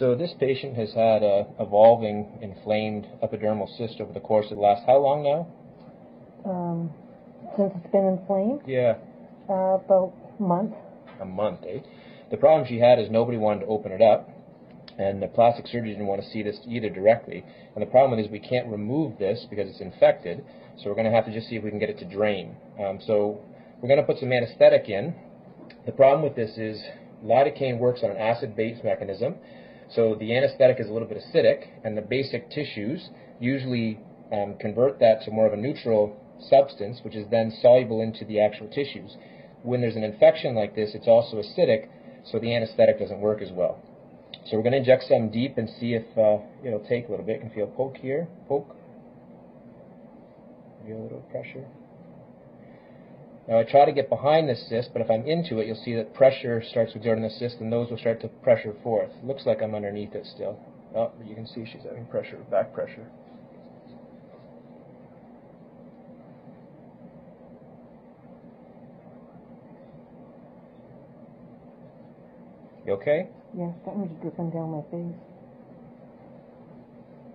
So this patient has had a evolving inflamed epidermal cyst over the course of the last, how long now? Since it's been inflamed? Yeah. About a month. A month, eh? The problem she had is nobody wanted to open it up, and the plastic surgeon didn't want to see this either directly. And the problem is we can't remove this because it's infected, so we're going to have to just see if we can get it to drain. So we're going to put some anesthetic in. The problem with this is lidocaine works on an acid-base mechanism, so the anesthetic is a little bit acidic, and the basic tissues usually convert that to more of a neutral substance, which is then soluble into the actual tissues. When there's an infection like this, it's also acidic, so the anesthetic doesn't work as well. So we're going to inject some deep and see if it'll take a little bit. You can feel a poke here, poke. Feel a little pressure. Now I try to get behind this cyst, but if I'm into it, you'll see that pressure starts exerting the cyst, and those will start to pressure forth. Looks like I'm underneath it still. Oh, but you can see she's having pressure, back pressure. You okay? Yeah, something's dripping down my face.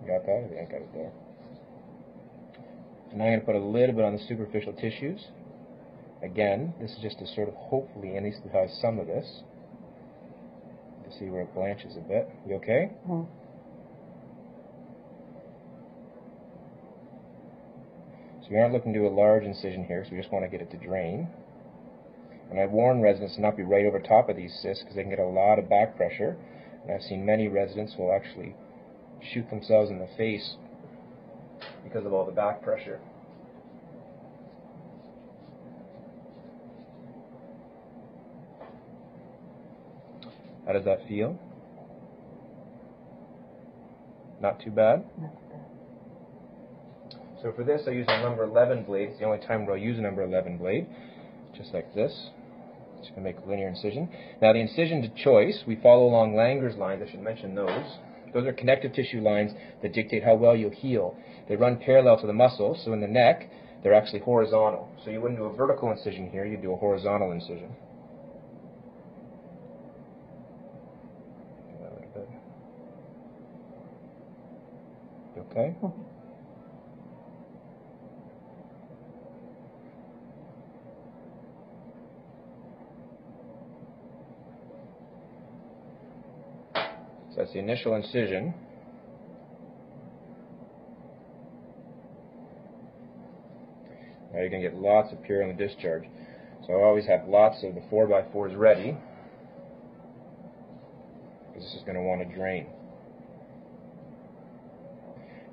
You got that? I got it there. So now I'm going to put a little bit on the superficial tissues. Again, this is just to sort of hopefully anesthetize some of this. To see where it blanches a bit. You okay? Mm-hmm. So we aren't looking to do a large incision here, so we just want to get it to drain. And I warn residents to not be right over top of these cysts because they can get a lot of back pressure. And I've seen many residents who will actually shoot themselves in the face because of all the back pressure. How does that feel? Not too bad? Not too bad. So for this I use a number 11 blade. It's the only time where I'll use a number 11 blade. Just like this. Just going to make a linear incision. Now the incision to choice, we follow along Langer's lines. I should mention those. Those are connective tissue lines that dictate how well you'll heal. They run parallel to the muscle, so in the neck, they're actually horizontal. So you wouldn't do a vertical incision here, you'd do a horizontal incision. Do that a little bit. You okay? So that's the initial incision. Now you're going to get lots of pure on the discharge. So I always have lots of the 4x4s ready, because this is going to want to drain.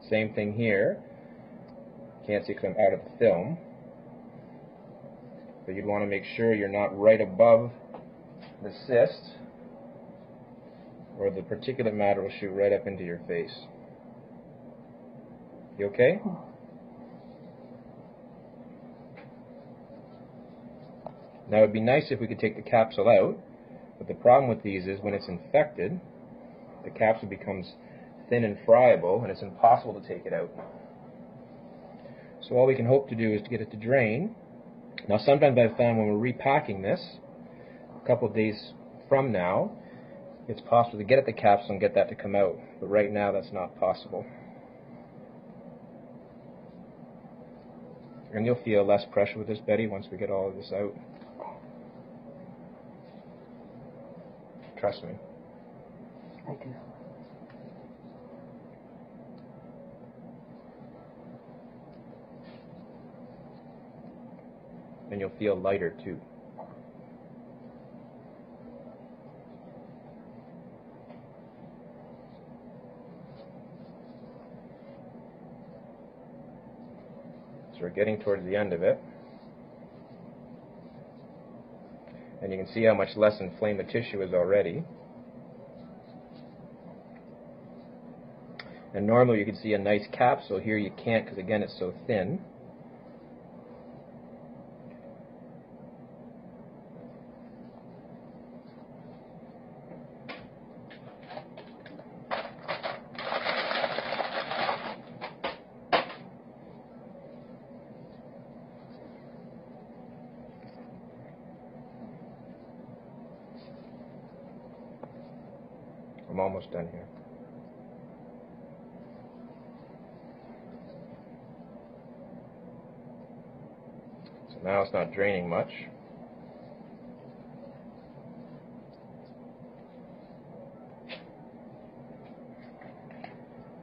Same thing here. Can't see because I'm out of the film. But you'd want to make sure you're not right above the cyst, or the particulate matter will shoot right up into your face. You okay? Now it would be nice if we could take the capsule out, but the problem with these is when it's infected, the capsule becomes thin and friable, and it's impossible to take it out. So all we can hope to do is to get it to drain. Now sometimes I've found when we're repacking this, a couple of days from now, it's possible to get at the capsule and get that to come out. But right now that's not possible. And you'll feel less pressure with this, Betty, once we get all of this out. Trust me. I do. And you'll feel lighter too. So we're getting towards the end of it. And you can see how much less inflamed the tissue is already. And normally you can see a nice capsule. Here you can't because again it's so thin. I'm almost done here. So now it's not draining much.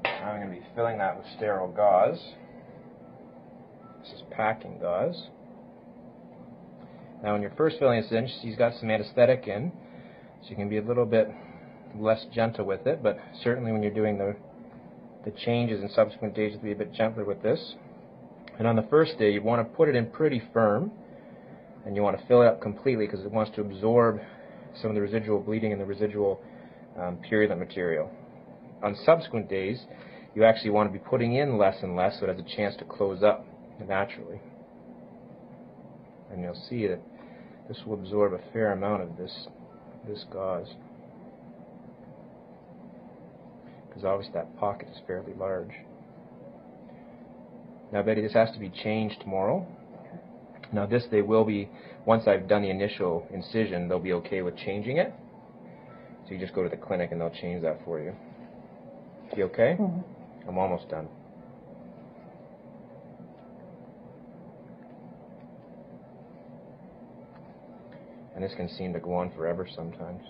Now I'm going to be filling that with sterile gauze. This is packing gauze. Now when you're first filling this in, he's got some anesthetic in, so you can be a little bit less gentle with it, but certainly when you're doing the changes in subsequent days, you'll be a bit gentler with this. And on the first day, you want to put it in pretty firm, and you want to fill it up completely because it wants to absorb some of the residual bleeding and the residual purulent material. On subsequent days, you actually want to be putting in less and less so it has a chance to close up naturally. And you'll see that this will absorb a fair amount of this gauze, because obviously that pocket is fairly large. Now Betty, this has to be changed tomorrow. Now this they will be, once I've done the initial incision, they'll be okay with changing it. So you just go to the clinic and they'll change that for you. You okay? Mm-hmm. I'm almost done. And this can seem to go on forever sometimes.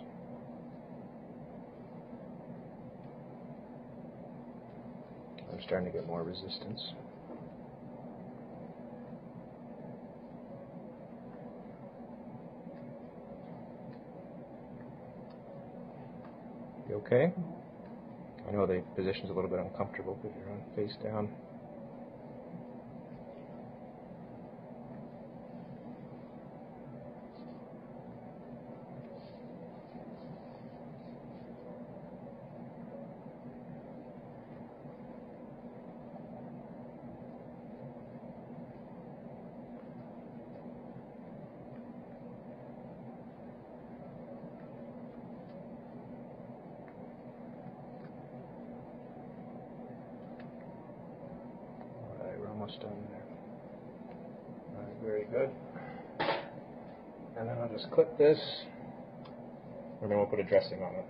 I'm starting to get more resistance. You okay? I know the position's a little bit uncomfortable because you're on face down. Almost done there. Alright, very good. And then I'll just clip this, and then we'll put a dressing on it.